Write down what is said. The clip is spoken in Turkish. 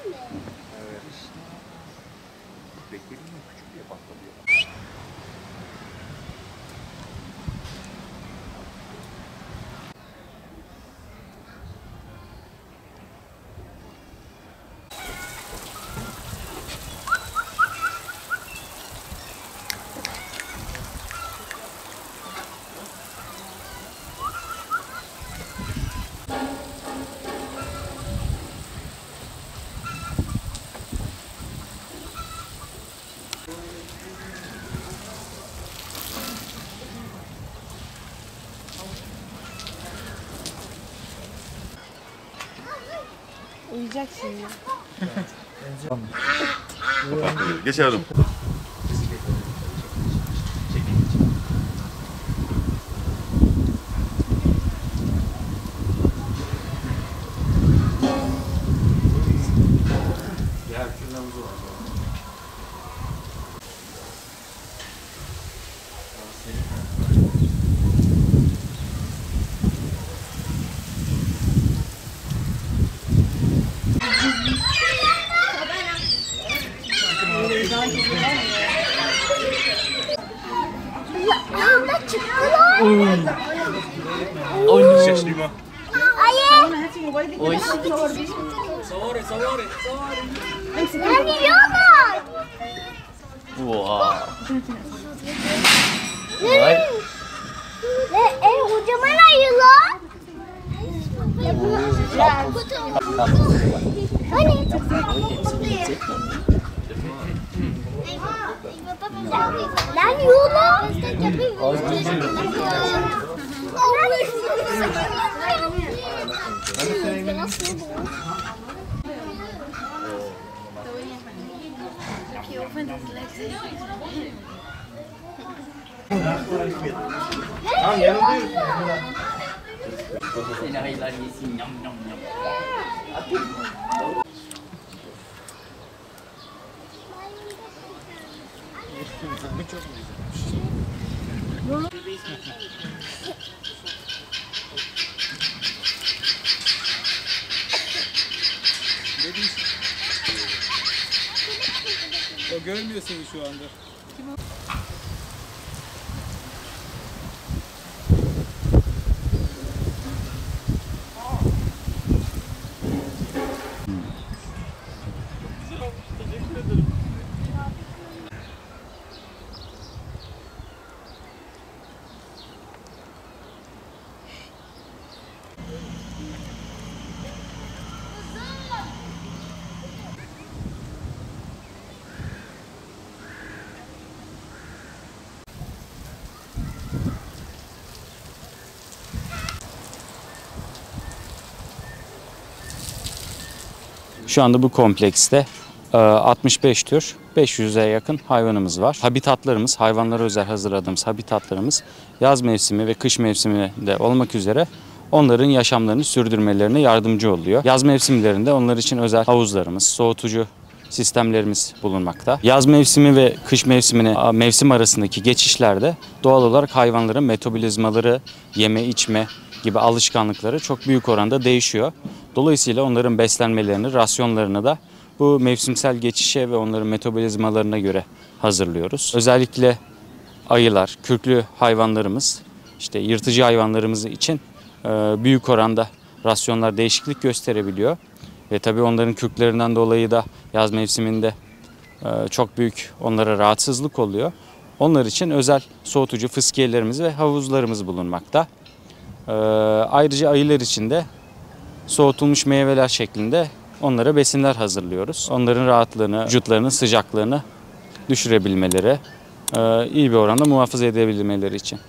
Evet. Bekledim mi küçük diye patladı. Uyuyacak şimdi. Geçelim. Yolda çıktılar. Sesli mi? Hayır. Yani yiyorlar. Wow. Kocaman ayılar. Hani? Lan yiyorlar. Tamam yanındayım. Seni ayılar yesin yam yam yam. O görmüyor seni şu anda. Şu anda bu komplekste 65 tür, 500'e yakın hayvanımız var. Habitatlarımız, hayvanlara özel hazırladığımız habitatlarımız yaz mevsimi ve kış mevsiminde olmak üzere onların yaşamlarını sürdürmelerine yardımcı oluyor. Yaz mevsimlerinde onlar için özel havuzlarımız, soğutucu sistemlerimiz bulunmakta. Yaz mevsimi ve kış mevsimine mevsim arasındaki geçişlerde doğal olarak hayvanların metabolizmaları, yeme içme gibi alışkanlıkları çok büyük oranda değişiyor. Dolayısıyla onların beslenmelerini, rasyonlarını da bu mevsimsel geçişe ve onların metabolizmalarına göre hazırlıyoruz. Özellikle ayılar, kürklü hayvanlarımız, işte yırtıcı hayvanlarımız için büyük oranda rasyonlar değişiklik gösterebiliyor. Ve tabii onların kürklerinden dolayı da yaz mevsiminde çok büyük onlara rahatsızlık oluyor. Onlar için özel soğutucu fıskiyelerimiz ve havuzlarımız bulunmakta. Ayrıca ayılar için de soğutulmuş meyveler şeklinde onlara besinler hazırlıyoruz. Onların rahatlığını, vücutlarının sıcaklığını düşürebilmeleri, iyi bir oranda muhafaza edebilmeleri için.